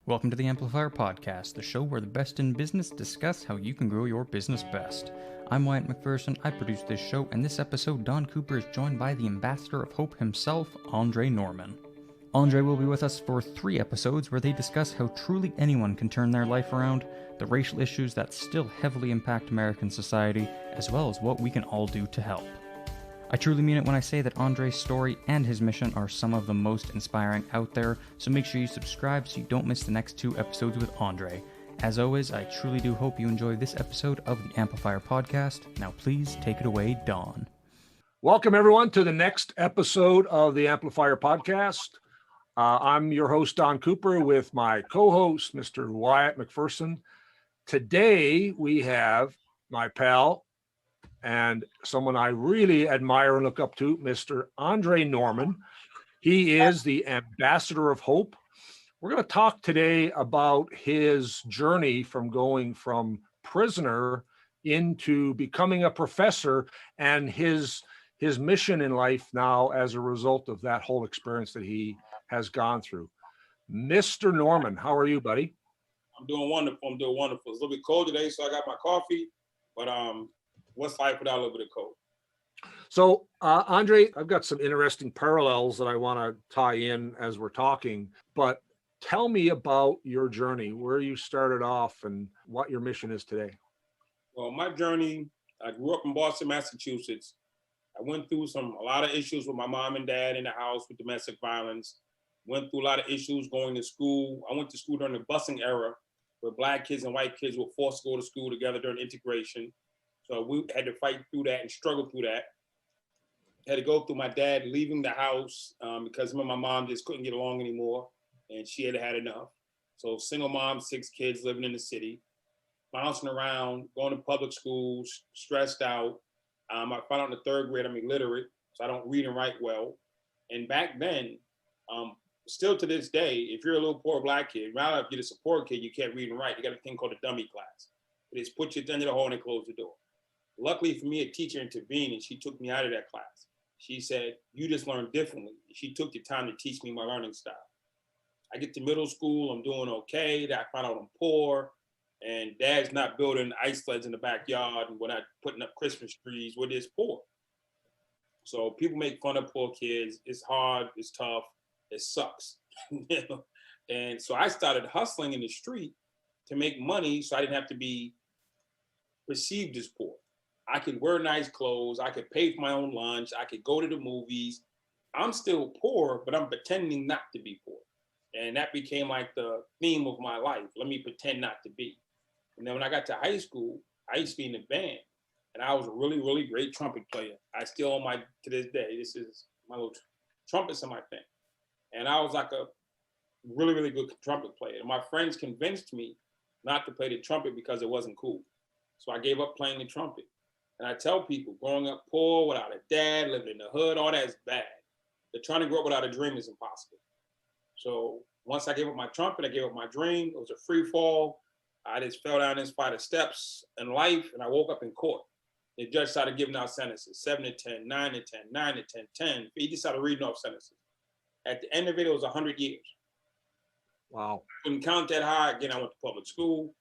Welcome to the Amplifier Podcast, the show where the best in business discuss how you can grow your business best. I'm Wyatt McPherson, I produce this show, and this episode Don Cooper is joined by the ambassador of hope himself, Andre Norman. Andre will be with us for 3 episodes where they discuss how truly anyone can turn their life around, the racial issues that still heavily impact American society, as well as what we can all do to help. I truly mean it when I say that Andre's story and his mission are some of the most inspiring out there, so make sure you subscribe so you don't miss the next 2 episodes with Andre. As always, I truly do hope you enjoy this episode of the Amplifier Podcast. Now please take it away, Don. Welcome everyone to the next episode of the Amplifier Podcast. I'm your host, Don Cooper, with my co-host, Mr. Wyatt McPherson. Today we have my pal, and someone I really admire and look up to, Mr. Andre Norman. He is the ambassador of hope. We're going to talk today about his journey from going from prisoner into becoming a professor and his mission in life now as a result of that whole experience that he has gone through. Mr. Norman, how are you, buddy? I'm doing wonderful. It's a little bit cold today, so I got my coffee, but what's life without a little bit of cold? So, Andre, I've got some interesting parallels that I want to tie in as we're talking, but tell me about your journey, where you started off and what your mission is today. Well, my journey, I grew up in Boston, Massachusetts. I went through a lot of issues with my mom and dad in the house with domestic violence. Went through a lot of issues going to school. I went to school during the busing era, where Black kids and white kids were forced to go to school together during integration. So we had to fight through that and struggle through that. Had to go through my dad leaving the house because him and my mom just couldn't get along anymore, and she had had enough. So single mom, 6 kids living in the city, bouncing around, going to public schools, stressed out. I found out in the 3rd grade I'm illiterate, so I don't read and write well. And back then, still to this day, if you're a little poor Black kid, rather if you're a support kid, you can't read and write. You got a thing called a dummy class. They just put you at the end of the hall and they close the door. Luckily for me, a teacher intervened and she took me out of that class. She said, you just learn differently. She took the time to teach me my learning style. I get to middle school, I'm doing okay. I find out I'm poor and dad's not building ice sleds in the backyard and we're not putting up Christmas trees. We're just poor. So people make fun of poor kids. It's hard, it's tough, it sucks. And so I started hustling in the street to make money so I didn't have to be perceived as poor. I could wear nice clothes. I could pay for my own lunch. I could go to the movies. I'm still poor, but I'm pretending not to be poor. And that became like the theme of my life. Let me pretend not to be. And then when I got to high school, I used to be in a band. And I was a really, really great trumpet player. I still own to this day, this is my little trumpets in my thing. And I was like a really, really good trumpet player. And my friends convinced me not to play the trumpet because it wasn't cool. So I gave up playing the trumpet. And I tell people, growing up poor, without a dad, living in the hood, all that is bad. But trying to grow up without a dream is impossible. So once I gave up my trumpet, I gave up my dream. It was a free fall. I just fell down this flight of steps in life, and I woke up in court. The judge started giving out sentences, 7 to 10, 9 to 10, 9 to 10, 10. He just started reading off sentences. At the end of it was 100 years. Wow. I couldn't count that high. Again, I went to public school.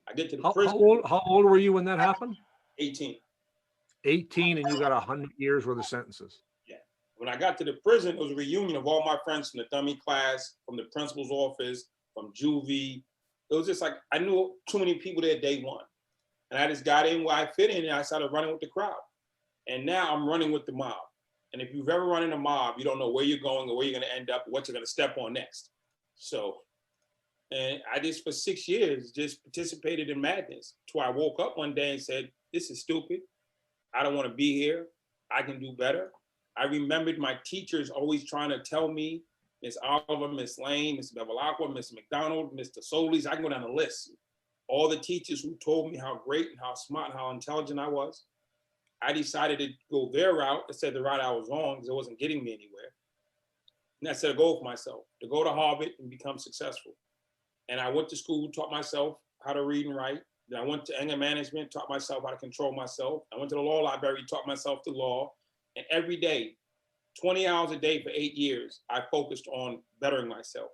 I get to the prison. How old were you when that happened? 18. 18, and you got 100 years worth of sentences. Yeah. When I got to the prison, it was a reunion of all my friends from the dummy class, from the principal's office, from juvie. It was just like, I knew too many people there day one. And I just got in where I fit in and I started running with the crowd. And now I'm running with the mob. And if you've ever run in a mob, you don't know where you're going or where you're going to end up, or what you're going to step on next. So, and I just, for 6 years, just participated in madness. Till I woke up one day and said, this is stupid. I don't want to be here. I can do better. I remembered my teachers always trying to tell me, Miss Oliver, Miss Lane, Miss Bevilacqua, Miss McDonald, Mr. Solis, I can go down the list. All the teachers who told me how great and how smart and how intelligent I was. I decided to go their route instead of the route I was on because it wasn't getting me anywhere. And I set a goal for myself, to go to Harvard and become successful. And I went to school, taught myself how to read and write. Then I went to anger management, taught myself how to control myself. I went to the law library, taught myself the law. And every day, 20 hours a day for 8 years, I focused on bettering myself.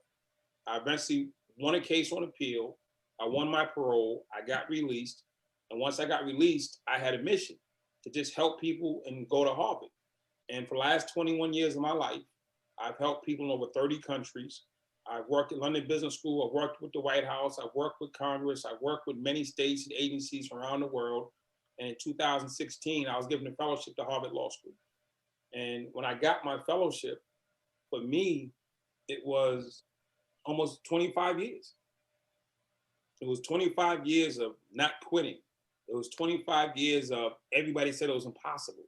I eventually won a case on appeal. I won my parole. I got released. And once I got released, I had a mission to just help people and go to Harvard. And for the last 21 years of my life, I've helped people in over 30 countries. I've worked at London Business School. I've worked with the White House. I've worked with Congress. I've worked with many states and agencies around the world. And in 2016, I was given a fellowship to Harvard Law School. And when I got my fellowship, for me, it was almost 25 years. It was 25 years of not quitting. It was 25 years of everybody said it was impossible.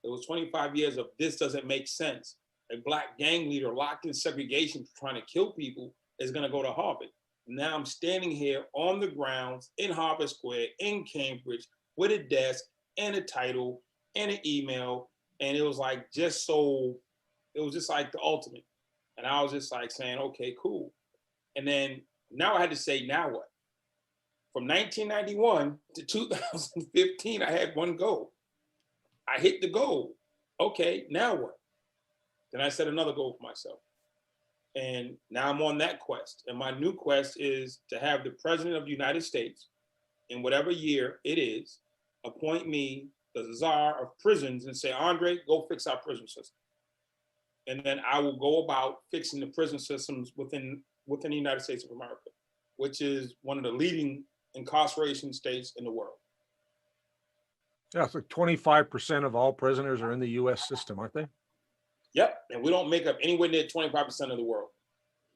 It was 25 years of this doesn't make sense. A Black gang leader locked in segregation trying to kill people is going to go to Harvard. Now I'm standing here on the grounds in Harvard Square in Cambridge with a desk and a title and an email. And it was like it was just like the ultimate. And I was just like saying, okay, cool. And then now I had to say, now what? From 1991 to 2015, I had one goal. I hit the goal. Okay, now what? Then I set another goal for myself. And now I'm on that quest. And my new quest is to have the President of the United States, in whatever year it is, appoint me the czar of prisons and say, Andre, go fix our prison system. And then I will go about fixing the prison systems within the United States of America, which is one of the leading incarceration states in the world. Yeah, it's like 25% of all prisoners are in the U.S. system, aren't they? Yep, and we don't make up anywhere near 25% of the world.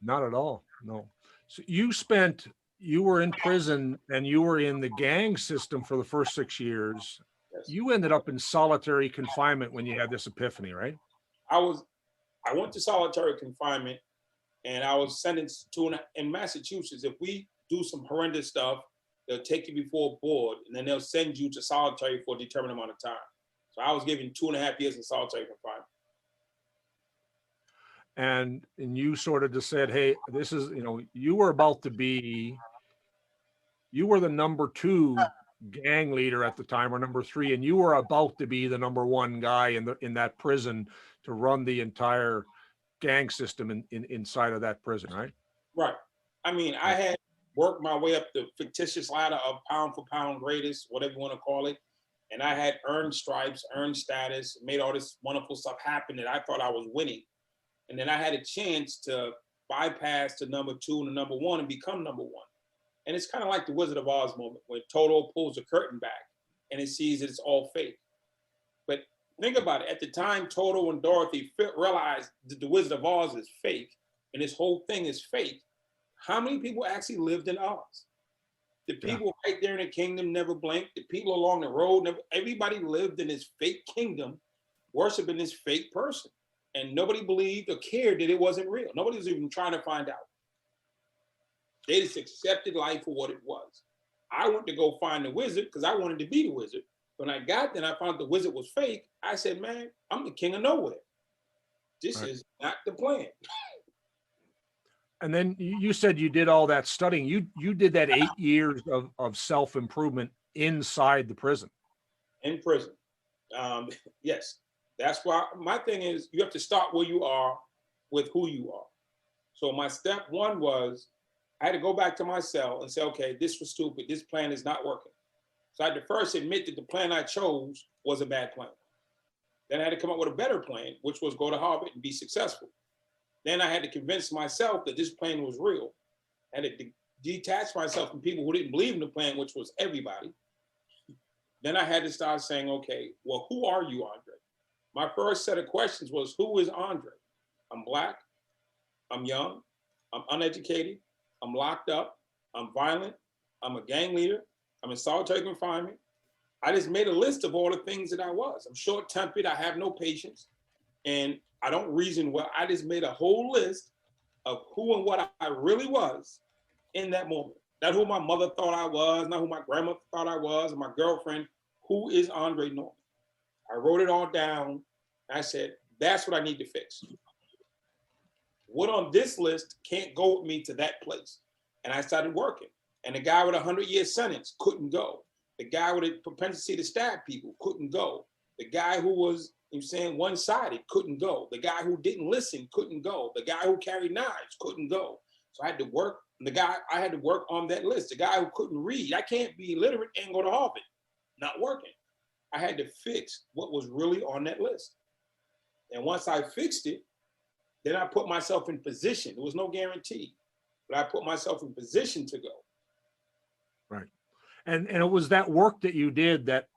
Not at all, no. So you were in prison and you were in the gang system for the first 6 years. Yes. You ended up in solitary confinement when you had this epiphany, right? I went to solitary confinement and I was sentenced in Massachusetts, if we do some horrendous stuff, they'll take you before a board and then they'll send you to solitary for a determined amount of time. So I was given 2.5 years in solitary confinement. And you sort of just said, hey, this is, you were the number 2 gang leader at the time, or number 3, and you were about to be the number 1 guy in that prison to run the entire gang system inside of that prison, right? Right. I mean, I had worked my way up the fictitious ladder of pound for pound greatest, whatever you want to call it. And I had earned stripes, earned status, made all this wonderful stuff happen that I thought I was winning. And then I had a chance to bypass the number 2 and the number 1 and become number 1. And it's kind of like the Wizard of Oz moment when Toto pulls the curtain back and it sees that it's all fake. But think about it. At the time, Toto and Dorothy realized that the Wizard of Oz is fake and this whole thing is fake. How many people actually lived in Oz? The people right there in the kingdom never blinked. The people along the road, everybody lived in this fake kingdom, worshiping this fake person. And nobody believed or cared that it wasn't real. Nobody was even trying to find out. They just accepted life for what it was. I went to go find the wizard because I wanted to be the wizard. When I got there and I found the wizard was fake, I said, man, I'm the king of nowhere. This is not the plan. And then you said you did all that studying. You did that 8 years of self-improvement inside the prison. In prison. Yes. That's why my thing is you have to start where you are with who you are. So my step 1 was I had to go back to my cell and say, okay, this was stupid. This plan is not working. So I had to first admit that the plan I chose was a bad plan. Then I had to come up with a better plan, which was go to Harvard and be successful. Then I had to convince myself that this plan was real. I had to detach myself from people who didn't believe in the plan, which was everybody. Then I had to start saying, okay, well, who are you, Andre? My first set of questions was, who is Andre? I'm Black, I'm young, I'm uneducated, I'm locked up, I'm violent, I'm a gang leader, I'm in solitary confinement. I just made a list of all the things that I was. I'm short-tempered, I have no patience, and I don't reason well. I just made a whole list of who and what I really was in that moment. Not who my mother thought I was, not who my grandmother thought I was, or my girlfriend. Who is Andre Norman? I wrote it all down. I said, that's what I need to fix. What on this list can't go with me to that place? And I started working. And the guy with a 100-year sentence couldn't go. The guy with a propensity to stab people couldn't go. The guy who was, one-sided couldn't go. The guy who didn't listen couldn't go. The guy who carried knives couldn't go. So I had to work The guy, I had to work on that list. The guy who couldn't read, I can't be illiterate and go to Harvard, not working. I had to fix what was really on that list. And once I fixed it, then I put myself in position. There was no guarantee, but I put myself in position to go. Right. And it was that work that you did that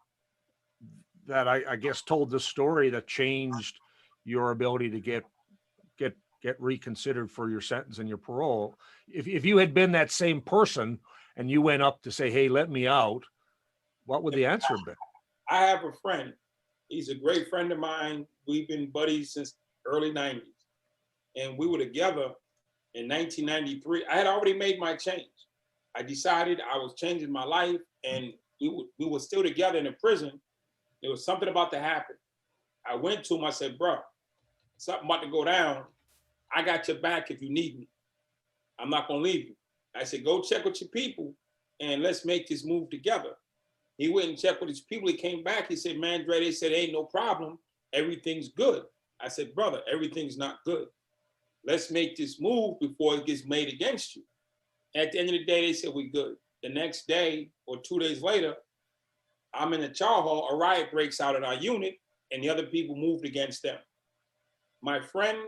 I guess told the story that changed your ability to get reconsidered for your sentence and your parole. If you had been that same person and you went up to say, hey, let me out, what would the answer have been? I have a friend. He's a great friend of mine. We've been buddies since early 90s. And we were together in 1993. I had already made my change. I decided I was changing my life, and we were still together in the prison. There was something about to happen. I went to him, I said, bro, something about to go down. I got your back if you need me. I'm not gonna leave you. I said, go check with your people and let's make this move together. He went and checked with his people. He came back, he said, man, Dre, they said, ain't no problem. Everything's good. I said, brother, everything's not good. Let's make this move before it gets made against you. At the end of the day, they said, we good. The next day or 2 days later, I'm in the chow hall, a riot breaks out in our unit, and the other people moved against them. My friend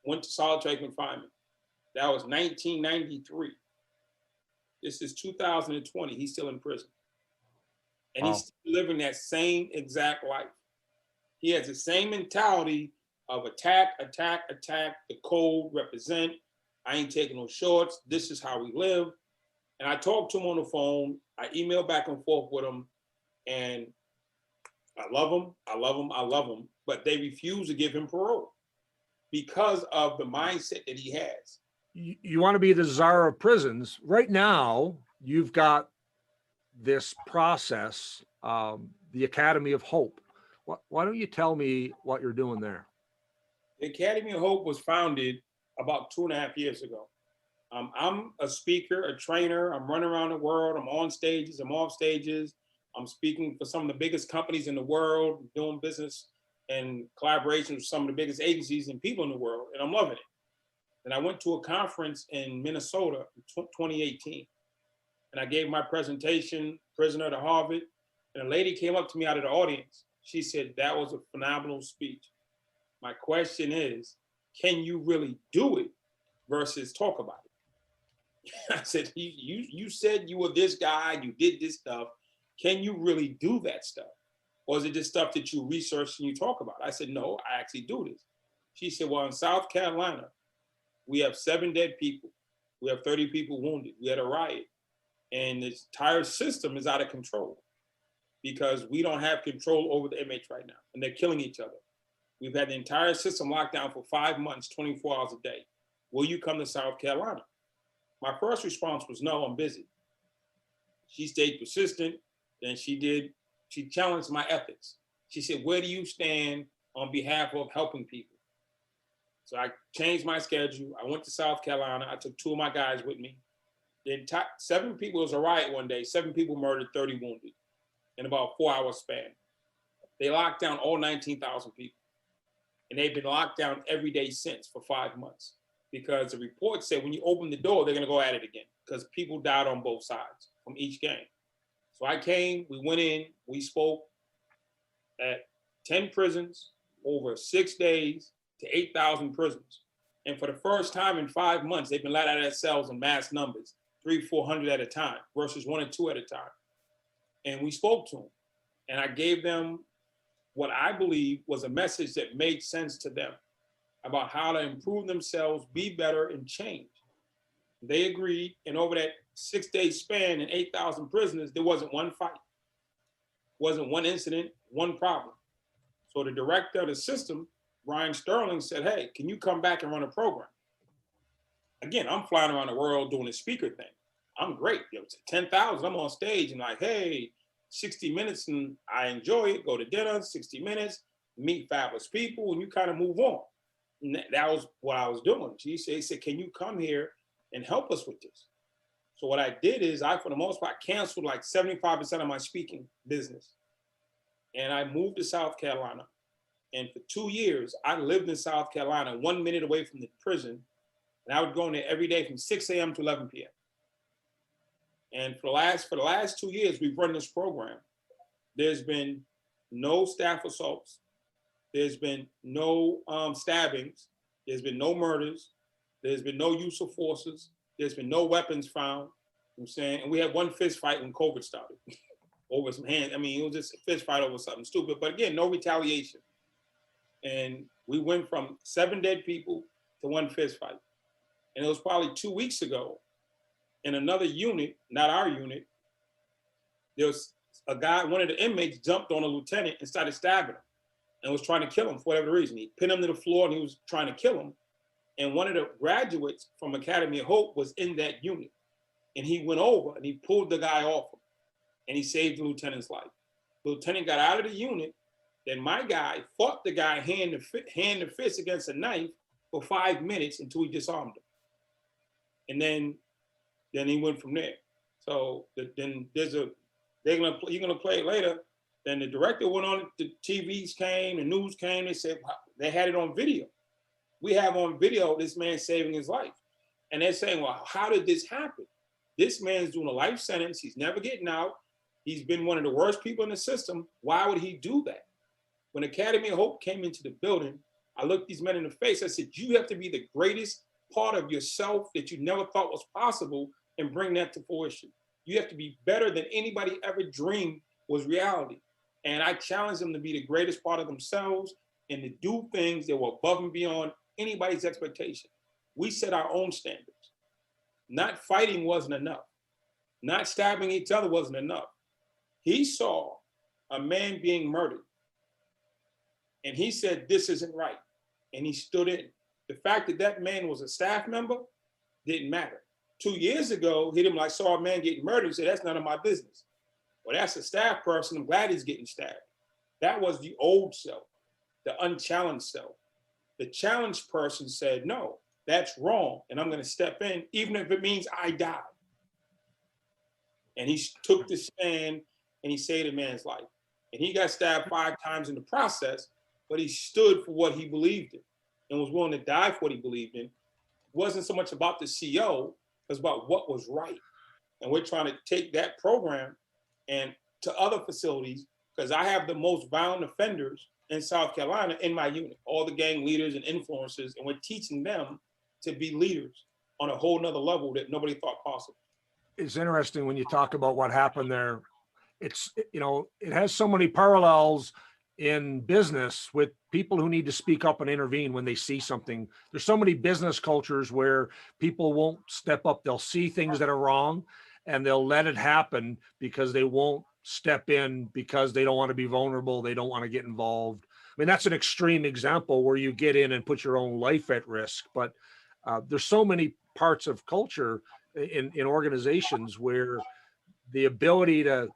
went to solitary confinement. That was 1993. This is 2020. He's still in prison. And Wow. He's still living that same exact life. He has the same mentality of attack, attack, attack, the code, represent. I ain't taking no shorts. This is how we live. And I talked to him on the phone. I emailed back and forth with him. And I love him, I love him, I love him. But they refuse to give him parole because of the mindset that he has. You want to be the czar of prisons. Right now, you've got this process, the Academy of Hope. Why don't you tell me what you're doing there? The Academy of Hope was founded about 2.5 years ago. I'm a speaker, a trainer. I'm running around the world. I'm on stages, I'm off stages. I'm speaking for some of the biggest companies in the world, doing business and collaboration with some of the biggest agencies and people in the world, and I'm loving it. And I went to a conference in Minnesota in 2018, and I gave my presentation, prisoner to Harvard, and a lady came up to me out of the audience. She said, that was a phenomenal speech. My question is, can you really do it versus talk about it? I said, you said you were this guy, you did this stuff. Can you really do that stuff? Or is it just stuff that you research and you talk about? I said, no, I actually do this. She said, well, in South Carolina, we have 7 dead people. We have 30 people wounded. We had a riot. And the entire system is out of control because we don't have control over the inmates right now. And they're killing each other. We've had the entire system locked down for 5 months, 24 hours a day. Will you come to South Carolina? My first response was, no, I'm busy. She stayed persistent. Then she challenged my ethics. She said, where do you stand on behalf of helping people? So I changed my schedule. I went to South Carolina. I took 2 of my guys with me. The 7 people, it was a riot one day. 7 people murdered, 30 wounded in about a 4-hour span. They locked down all 19,000 people. And they've been locked down every day since for 5 months because the report said when you open the door, they're gonna go at it again because people died on both sides from each gang. So I came, we went in, we spoke at 10 prisons over 6 days to 8,000 prisoners. And for the first time in 5 months, they've been let out of their cells in mass numbers, 300-400 at a time versus 1 or 2 at a time. And we spoke to them. And I gave them what I believe was a message that made sense to them about how to improve themselves, be better, and change. They agreed, and over that 6-day span and 8,000 prisoners, there wasn't one fight, wasn't one incident, one problem. So the director of the system, Ryan Sterling, said, hey, can you come back and run a program? Again, I'm flying around the world doing a speaker thing. I'm great. It's 10,000, I'm on stage and like, hey, 60 minutes and I enjoy it, go to dinner, 60 minutes, meet fabulous people, and you kind of move on. And that was what I was doing. She said, can you come here and help us with this? So what I did is I, for the most part, canceled like 75% of my speaking business. And I moved to South Carolina. And for 2 years, I lived in South Carolina, 1 minute away from the prison. And I would go in there every day from 6 a.m. to 11 p.m. And for the last 2 years, we've run this program. There's been no staff assaults. There's been no stabbings. There's been no murders. There's been no use of forces. There's been no weapons found. You know what I'm saying? And we had one fist fight when COVID started over some hands. I mean, it was just a fist fight over something stupid. But again, no retaliation. And we went from 7 dead people to one fist fight. And it was probably 2 weeks ago in another unit, not our unit, there was a guy, one of the inmates jumped on a lieutenant and started stabbing him and was trying to kill him for whatever reason. He pinned him to the floor and he was trying to kill him. And one of the graduates from Academy of Hope was in that unit. And he went over and he pulled the guy off him and he saved the lieutenant's life. The lieutenant got out of the unit. Then my guy fought the guy hand to fist against a knife for 5 minutes until he disarmed him. And then he went from there. So then you're gonna play it later. Then the director went on, the TVs came, the news came, they said they had it on video. We have on video this man saving his life. And they're saying, well, how did this happen? This man's doing a life sentence, he's never getting out. He's been one of the worst people in the system. Why would he do that? When Academy of Hope came into the building, I looked these men in the face, I said, you have to be the greatest part of yourself that you never thought was possible and bring that to fruition. You have to be better than anybody ever dreamed was reality. And I challenge them to be the greatest part of themselves and to do things that were above and beyond anybody's expectation. We set our own standards. Not fighting wasn't enough. Not stabbing each other wasn't enough. He saw a man being murdered and he said, this isn't right. And he stood in. The fact that that man was a staff member didn't matter. 2 years ago, I saw a man getting murdered and said, that's none of my business. Well, that's a staff person. I'm glad he's getting stabbed. That was the old self, the unchallenged self. The challenged person said, no, that's wrong. And I'm going to step in, even if it means I die. And he took the stand and he saved a man's life. And he got stabbed 5 times in the process, but he stood for what he believed in and was willing to die for what he believed in. It wasn't so much about the CO, it was about what was right. And we're trying to take that program and to other facilities, because I have the most violent offenders in South Carolina in my unit, all the gang leaders and influencers, and we're teaching them to be leaders on a whole nother level that nobody thought possible. It's interesting when you talk about what happened there. It's, it has so many parallels in business with people who need to speak up and intervene when they see something. There's so many business cultures where people won't step up. They'll see things that are wrong and they'll let it happen because they won't step in because they don't want to be vulnerable. They don't want to get involved. I mean, that's an extreme example where you get in and put your own life at risk, but there's so many parts of culture in organizations where the ability to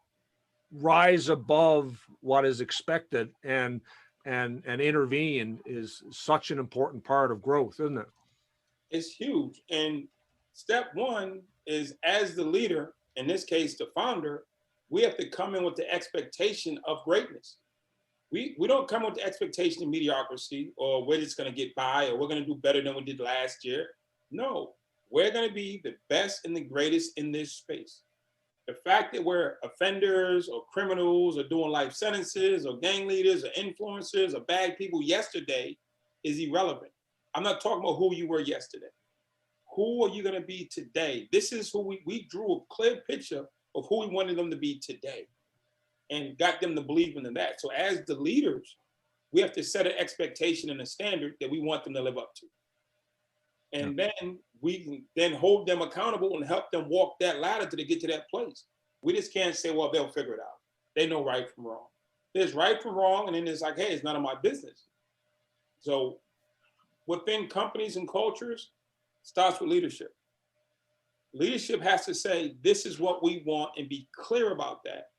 rise above what is expected and intervene is such an important part of growth, isn't it? It's huge. And step one is, as the leader, in this case, the founder, we have to come in with the expectation of greatness. We don't come with the expectation of mediocrity or we're just going to get by or we're going to do better than we did last year. No, we're going to be the best and the greatest in this space. The fact that we're offenders or criminals or doing life sentences or gang leaders or influencers or bad people yesterday is irrelevant. I'm not talking about who you were yesterday. Who are you going to be today? This is who we drew a clear picture of who we wanted them to be today and got them to believe in that. So as the leaders, we have to set an expectation and a standard that we want them to live up to. And then we can then hold them accountable and help them walk that ladder till they get to that place. We just can't say, well, they'll figure it out. They know right from wrong. There's right from wrong, and then it's like, hey, it's none of my business. So within companies and cultures, starts with leadership. Leadership has to say, this is what we want and be clear about that.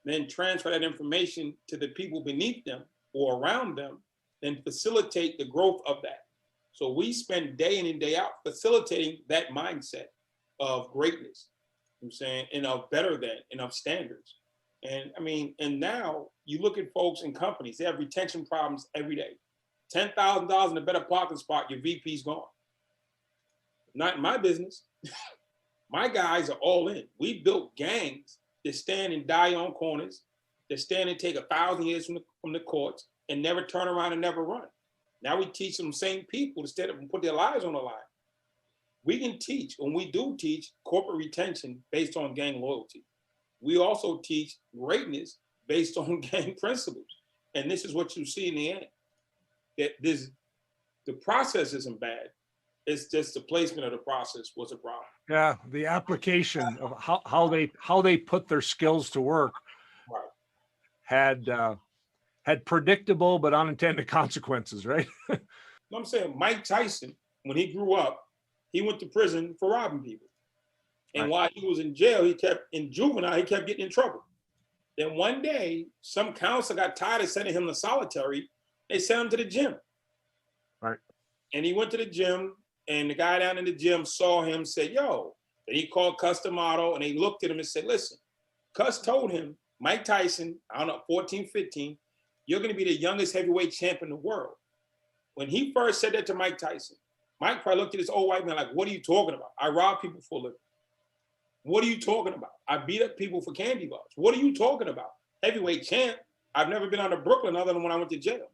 Then transfer that information to the people beneath them or around them, then facilitate the growth of that. So we spend day in and day out facilitating that mindset of greatness, you know what I'm saying, and of better than, and of standards. And I mean, and now you look at folks in companies, they have retention problems every day. $10,000 in a better parking spot, your VP's gone. Not in my business. My guys are all in. We built gangs that stand and die on corners, that stand and take 1,000 years from the courts and never turn around and never run. Now we teach them same people to stand up and put their lives on the line. We can teach, and we do teach, corporate retention based on gang loyalty. We also teach greatness based on gang principles. And this is what you see in the end. That the process isn't bad. It's just the placement of the process was a problem. Yeah, the application of how they put their skills to work Right. had predictable but unintended consequences, right? I'm saying Mike Tyson, when he grew up, he went to prison for robbing people. And Right. while he was in jail, he kept getting in trouble. Then one day, some counselor got tired of sending him to solitary. They sent him to the gym. Right. And he went to the gym, and the guy down in the gym saw him, said, yo. And he called Cus D'Amato, and they looked at him and said, listen, Cus told him, Mike Tyson, I don't know, 14, 15, you're going to be the youngest heavyweight champ in the world. When he first said that to Mike Tyson, Mike probably looked at this old white man like, what are you talking about? I rob people for a living. What are you talking about? I beat up people for candy bars. What are you talking about? Heavyweight champ. I've never been out of Brooklyn other than when I went to jail.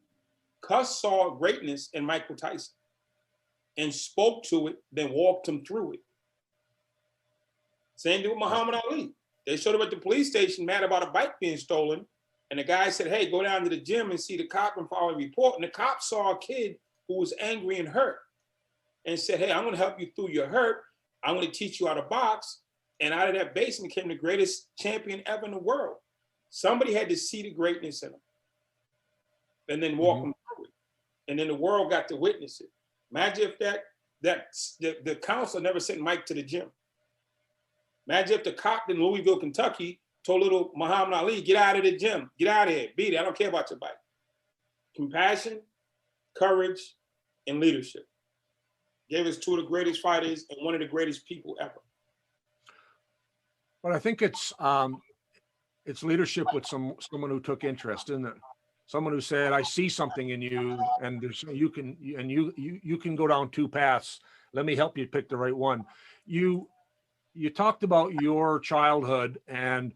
Cus saw greatness in Michael Tyson and spoke to it, then walked him through it. Same thing with Muhammad Ali. They showed up at the police station mad about a bike being stolen. And the guy said, hey, go down to the gym and see the cop and file a report. And the cop saw a kid who was angry and hurt and said, hey, I'm going to help you through your hurt. I'm going to teach you how to box. And out of that basement came the greatest champion ever in the world. Somebody had to see the greatness in him and then walk him through it. And then the world got to witness it. Imagine if the counselor never sent Mike to the gym. Imagine if the cop in Louisville, Kentucky told little Muhammad Ali, get out of the gym, get out of here, beat it, I don't care about your bike. Compassion, courage, and leadership. Gave us two of the greatest fighters and one of the greatest people ever. But I think it's leadership with someone who took interest, isn't it? Someone who said, I see something in you, and you can go down two paths. Let me help you pick the right one. You talked about your childhood and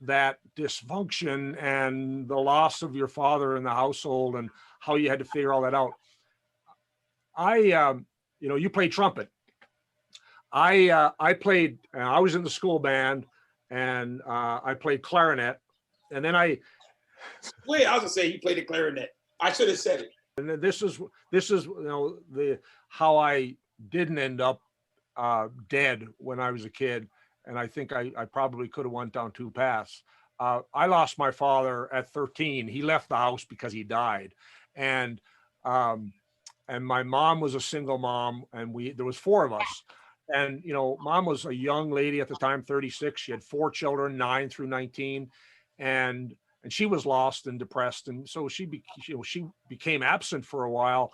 that dysfunction and the loss of your father in the household and how you had to figure all that out. You played trumpet. I played, I was in the school band, and I played clarinet, and then Wait, I was gonna say he played the clarinet. I should have said it. And this is how I didn't end up dead when I was a kid, and I think I probably could have went down two paths. I lost my father at 13. He left the house because he died, and my mom was a single mom, and there was four of us. And mom was a young lady at the time, 36. She had four children, 9 through 19, and she was lost and depressed, and so she became absent for a while.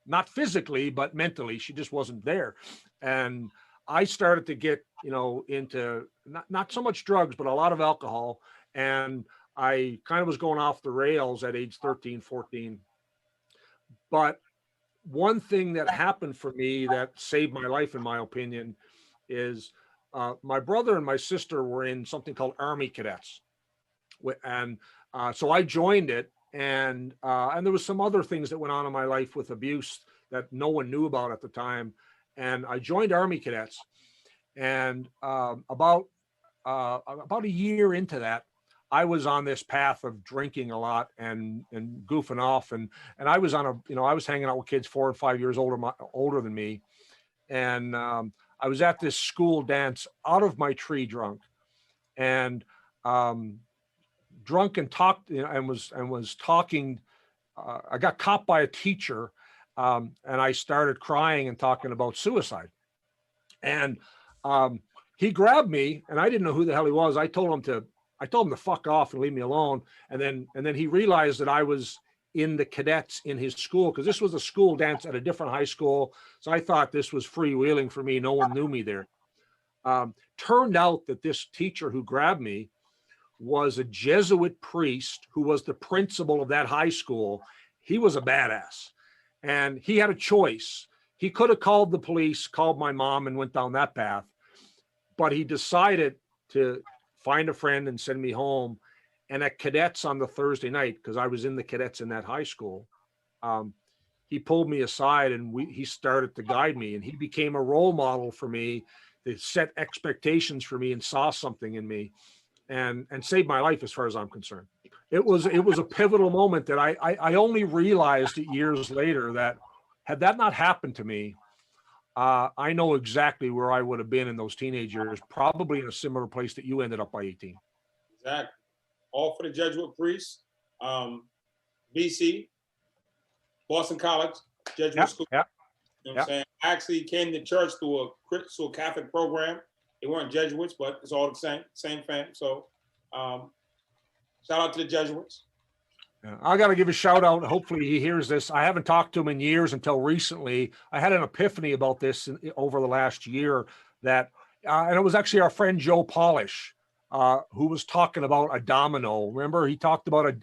Not physically, but mentally, she just wasn't there. And I started to get, into not so much drugs, but a lot of alcohol. And I kind of was going off the rails at age 13, 14. But one thing that happened for me that saved my life, in my opinion, is my brother and my sister were in something called Army Cadets. And so I joined it. And there was some other things that went on in my life with abuse that no one knew about at the time. And I joined Army Cadets. And about a year into that, I was on this path of drinking a lot and goofing off. And I was I was hanging out with kids 4 and 5 years older than me. And I was at this school dance out of my tree drunk. And drunk and talked and was talking. I got caught by a teacher, and I started crying and talking about suicide. And he grabbed me, and I didn't know who the hell he was. I told him to fuck off and leave me alone. And then he realized that I was in the cadets in his school, because this was a school dance at a different high school. So I thought this was freewheeling for me. No one knew me there. Turned out that this teacher who grabbed me was a Jesuit priest who was the principal of that high school. He was a badass, and he had a choice. he could have called the police, called my mom, and went down that path. But he decided to find a friend and send me home. And at cadets on the Thursday night, because I was in the cadets in that high school, he pulled me aside and he started to guide me, and he became a role model for me. They set expectations for me and saw something in me, and saved my life as far as I'm concerned. It was a pivotal moment that I only realized years later that had that not happened to me, I know exactly where I would have been in those teenage years, probably in a similar place that you ended up by 18. Exactly. All for the Jesuit priests, BC, Boston College, Jesuit school. Yeah. You know what I'm saying? I actually came to church through a Catholic program. They weren't Jesuits, but it's all the same fam. So shout out to the Jesuits. Yeah, I got to give a shout out. Hopefully he hears this. I haven't talked to him in years until recently. I had an epiphany about this over the last year and it was actually our friend Joe Polish, who was talking about a domino. Remember, he talked about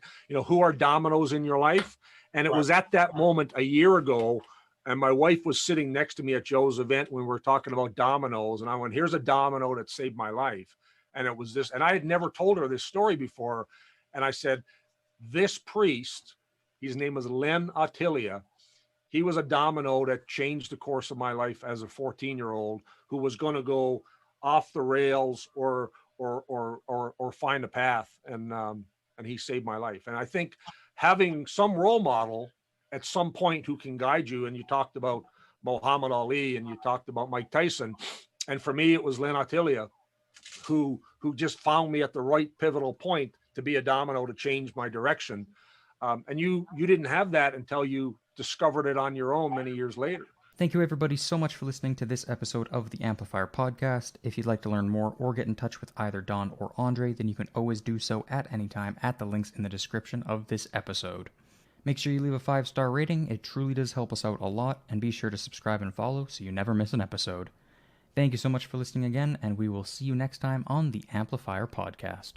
who are dominoes in your life? And it was at that moment a year ago, and my wife was sitting next to me at Joe's event when we were talking about dominoes, and I went, here's a domino that saved my life. And it was this, and I had never told her this story before. And I said, this priest, his name was Len Attilia. He was a domino that changed the course of my life as a 14-year-old who was going to go off the rails or find a path. And he saved my life. And I think having some role model at some point who can guide you, and you talked about Muhammad Ali and you talked about Mike Tyson. And for me, it was Len Attilia who just found me at the right pivotal point to be a domino to change my direction. And you didn't have that until you discovered it on your own many years later. Thank you everybody so much for listening to this episode of the Amplifier Podcast. If you'd like to learn more or get in touch with either Don or Andre, then you can always do so at any time at the links in the description of this episode. Make sure you leave a 5-star rating. It truly does help us out a lot, and be sure to subscribe and follow so you never miss an episode. Thank you so much for listening again, and we will see you next time on the Amplifier Podcast.